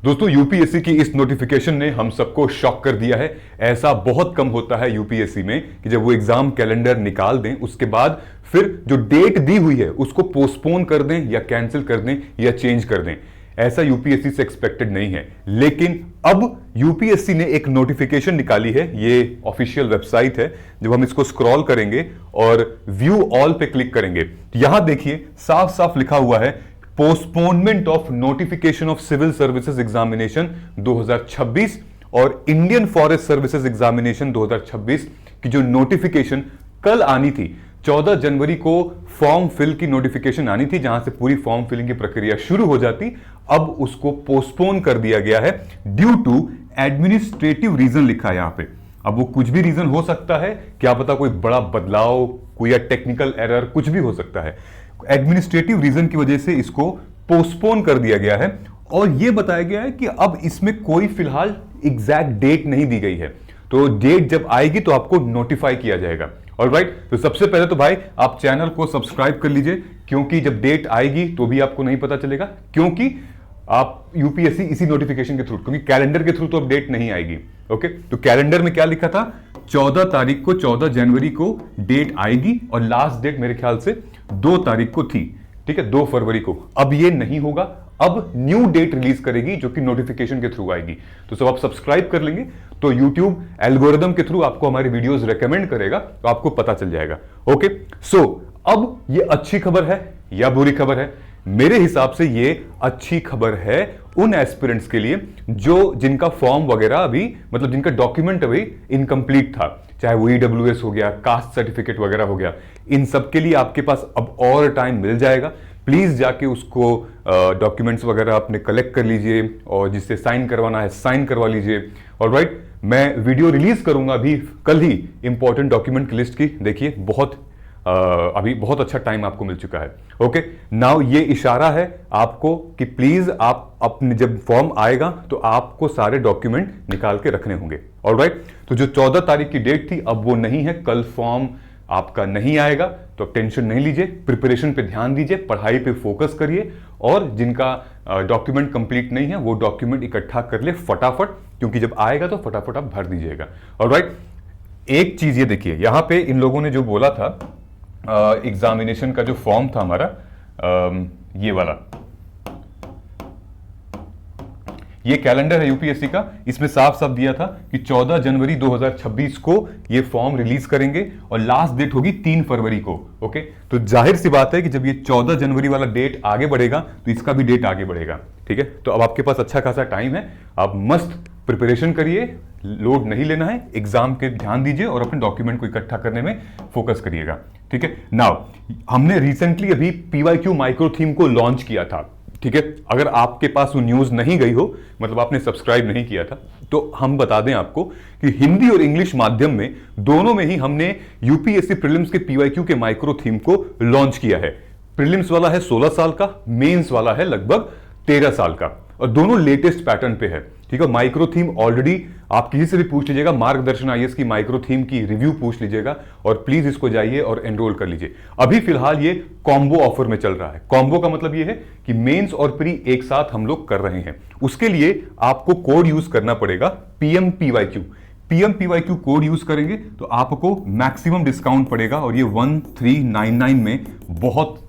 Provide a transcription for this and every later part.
दोस्तों यूपीएससी की इस नोटिफिकेशन ने हम सबको शॉक कर दिया है। ऐसा बहुत कम होता है यूपीएससी में कि जब वो एग्जाम कैलेंडर निकाल दें उसके बाद फिर जो डेट दी हुई है उसको पोस्टपोन कर दें या कैंसिल कर दें या चेंज कर दें। ऐसा यूपीएससी से एक्सपेक्टेड नहीं है। लेकिन अब यूपीएससी ने एक नोटिफिकेशन निकाली है, ये ऑफिशियल वेबसाइट है। जब हम इसको स्क्रॉल करेंगे और व्यू ऑल पे क्लिक करेंगे तो यहां देखिए साफ साफ लिखा हुआ है postponement of notification of civil services examination 2026 और इंडियन फॉरेस्ट सर्विसेज एग्जामिनेशन 2026 की जो नोटिफिकेशन कल आनी थी 14 जनवरी को फॉर्म फिल की नोटिफिकेशन आनी थी, जहां से पूरी फॉर्म फिलिंग की प्रक्रिया शुरू हो जाती, अब उसको पोस्टपोन कर दिया गया है ड्यू टू एडमिनिस्ट्रेटिव रीजन लिखा है यहां पे। अब वो कुछ भी रीजन हो सकता है, क्या पता कोई बड़ा बदलाव, कोई या टेक्निकल एरर, कुछ भी हो सकता है। एडमिनिस्ट्रेटिव रीजन की वजह से इसको पोस्टपोन कर दिया गया है और यह बताया गया है कि अब इसमें कोई फिलहाल एग्जैक्ट डेट नहीं दी गई है। तो डेट जब आएगी तो आपको नोटिफाई किया जाएगा। ऑलराइट, तो सबसे पहले तो भाई आप चैनल को सब्सक्राइब कर लीजिए, क्योंकि जब डेट आएगी तो भी आपको नहीं पता चलेगा, क्योंकि आप यूपीएससी इसी नोटिफिकेशन के थ्रू, क्योंकि कैलेंडर के थ्रू तो अब डेट नहीं आएगी। ओके, तो कैलेंडर में क्या लिखा था, 14 तारीख को, 14 जनवरी को डेट आएगी और लास्ट डेट मेरे ख्याल से 2 तारीख को थी, ठीक है, 2 फरवरी को। अब ये नहीं होगा, अब न्यू डेट रिलीज करेगी जो कि नोटिफिकेशन के थ्रू आएगी। तो सब आप सब्सक्राइब कर लेंगे तो YouTube एल्गोरिदम के थ्रू आपको हमारी वीडियोस रेकमेंड करेगा, तो आपको पता चल जाएगा। ओके, सो अब ये अच्छी खबर है या बुरी खबर है? मेरे हिसाब से ये अच्छी खबर है उन एस्पिरेंट्स के लिए जो जिनका फॉर्म वगैरह अभी, मतलब जिनका डॉक्यूमेंट अभी इनकम्प्लीट था, चाहे वो ईडब्ल्यूएस हो गया, कास्ट सर्टिफिकेट वगैरह हो गया, इन सब के लिए आपके पास अब और टाइम मिल जाएगा। प्लीज जाके उसको डॉक्यूमेंट्स वगैरह अपने कलेक्ट कर लीजिए और जिससे साइन करवाना है साइन करवा लीजिए। ऑलराइट, मैं वीडियो रिलीज करूंगा अभी कल ही इंपॉर्टेंट डॉक्यूमेंट की लिस्ट की। देखिए बहुत अभी बहुत अच्छा टाइम आपको मिल चुका है। ओके, नाउ ये इशारा है आपको कि प्लीज आप अपने जब फॉर्म आएगा तो आपको सारे डॉक्यूमेंट निकाल के रखने होंगे। ऑलराइट, तो जो 14 तारीख की डेट थी अब वो नहीं है, कल फॉर्म आपका नहीं आएगा, तो टेंशन नहीं लीजिए, प्रिपरेशन पे ध्यान दीजिए, पढ़ाई पे फोकस करिए और जिनका डॉक्यूमेंट कंप्लीट नहीं है वो डॉक्यूमेंट इकट्ठा कर ले फटाफट, क्योंकि जब आएगा तो फटाफट आप भर दीजिएगा। ऑलराइट, एक चीज ये देखिए, यहां पे इन लोगों ने जो बोला था एग्जामिनेशन का जो फॉर्म था हमारा, ये वाला, ये कैलेंडर है यूपीएससी का, इसमें साफ साफ दिया था कि 14 जनवरी 2026 को ये फॉर्म रिलीज करेंगे और लास्ट डेट होगी 3 फरवरी को। ओके, तो जाहिर सी बात है कि जब ये 14 जनवरी वाला डेट आगे बढ़ेगा तो इसका भी डेट आगे बढ़ेगा। ठीक है, तो अब आपके पास अच्छा खासा टाइम है, आप मस्त प्रिपरेशन करिए, लोड नहीं लेना है, एग्जाम के ध्यान दीजिए और अपने डॉक्यूमेंट को इकट्ठा करने में फोकस करिएगा। ठीक है, नाउ हमने रिसेंटली अभी पीवाईक्यू माइक्रो थीम को लॉन्च किया था। ठीक है, अगर आपके पास वो न्यूज नहीं गई हो, मतलब आपने सब्सक्राइब नहीं किया था, तो हम बता दें आपको कि हिंदी और इंग्लिश माध्यम में दोनों में ही हमने यूपीएससी प्रीलिम्स के पीवाईक्यू के माइक्रो थीम को लॉन्च किया है। प्रीलिम्स वाला है 16 साल का, मेंस वाला है लगभग 13 साल का और दोनों लेटेस्ट पैटर्न पे है। ठीक है, माइक्रो थीम ऑलरेडी आप किसी से भी पूछ लीजिएगा, मार्गदर्शन आईएएस की माइक्रो थीम की रिव्यू पूछ लीजिएगा और प्लीज इसको जाइए और एनरोल कर लीजिए। अभी फिलहाल ये कॉम्बो ऑफर में चल रहा है। कॉम्बो का मतलब ये है कि मेंस और प्री एक साथ हम लोग कर रहे हैं। उसके लिए आपको कोड यूज करना पड़ेगा पीएमपीवाईक्यू। पीएमपीवाईक्यू कोड यूज करेंगे तो आपको मैक्सिमम डिस्काउंट पड़ेगा और ये 1399 में बहुत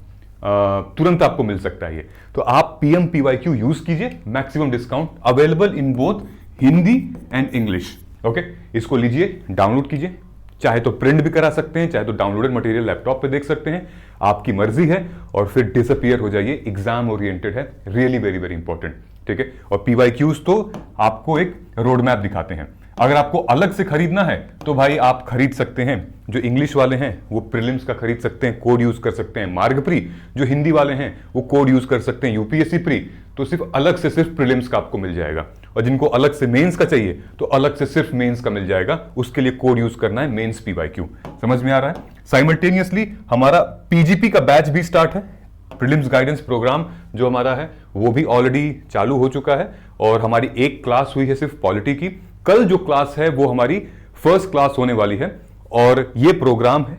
तुरंत आपको मिल सकता है ये। तो आप पीएमपीवाईक्यू यूज कीजिए, maximum discount available in both Hindi and English. Okay, इसको लीजिए, डाउनलोड कीजिए, चाहे तो प्रिंट भी करा सकते हैं, चाहे तो डाउनलोडेड मटेरियल लैपटॉप पे देख सकते हैं, आपकी मर्जी है, और फिर डिसअपियर हो जाइए। एग्जाम ओरिएंटेड है, रियली वेरी वेरी इंपॉर्टेंट। ठीक है, और पीवाईक्यूज तो आपको एक रोड मैप दिखाते हैं। अगर आपको अलग से खरीदना है तो भाई आप खरीद सकते हैं, जो इंग्लिश वाले हैं वो प्रीलिम्स का खरीद सकते हैं, कोड यूज कर सकते हैं मार्ग प्री, जो हिंदी वाले हैं वो कोड यूज कर सकते हैं यूपीएससी प्री, तो सिर्फ अलग से सिर्फ प्रीलिम्स का आपको मिल जाएगा। और जिनको अलग से मेंस का चाहिए तो अलग से सिर्फ मेंस का मिल जाएगा, उसके लिए कोड यूज करना है मेंस पीवाईक्यू। समझ में आ रहा है? साइमल्टेनियसली हमारा पीजीपी का बैच भी स्टार्ट है, प्रीलिम्स गाइडेंस प्रोग्राम जो हमारा है वो भी ऑलरेडी चालू हो चुका है और हमारी एक क्लास हुई है सिर्फ पॉलिटी की। कल जो क्लास है वो हमारी फर्स्ट क्लास होने वाली है और ये प्रोग्राम है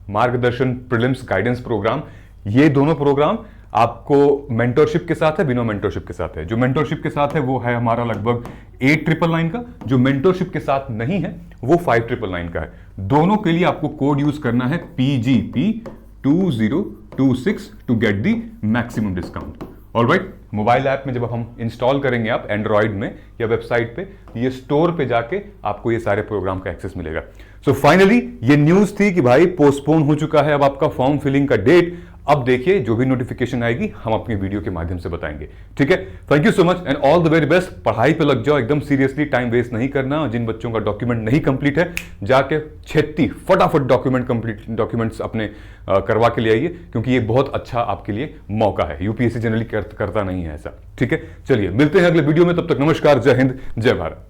मार्गदर्शन प्रीलिम्स गाइडेंस प्रोग्राम। ये दोनों प्रोग्राम आपको मेंटरशिप के साथ है, बिना मेंटरशिप के साथ है। जो मेंटरशिप के साथ है वो है हमारा लगभग 8999 का, जो मेंटरशिप के साथ नहीं है वो 5999 का है। दोनों के लिए आपको कोड यूज करना है PGP2026 to get the maximum discount. Alright, mobile app में जब हम इंस्टॉल करेंगे आप एंड्रॉइड में या वेबसाइट पे, ये स्टोर पे जाके आपको ये सारे प्रोग्राम का एक्सेस मिलेगा। सो फाइनली ये न्यूज थी कि भाई पोस्टपोन हो चुका है अब आपका फॉर्म फिलिंग का डेट। अब देखिए जो भी नोटिफिकेशन आएगी हम अपनी वीडियो के माध्यम से बताएंगे, ठीक है। Thank you so much and all the very best. पढ़ाई पे लग जाओ एकदम सीरियसली, टाइम वेस्ट नहीं करना। जिन बच्चों का डॉक्यूमेंट नहीं कंप्लीट है जाके छेती फटाफट डॉक्यूमेंट्स अपने करवा के ले आइए, क्योंकि ये बहुत अच्छा आपके लिए मौका है। यूपीएससी जनरली करता नहीं है ऐसा, ठीक है। चलिए मिलते हैं अगले वीडियो में, तब तक नमस्कार, जय हिंद, जय भारत।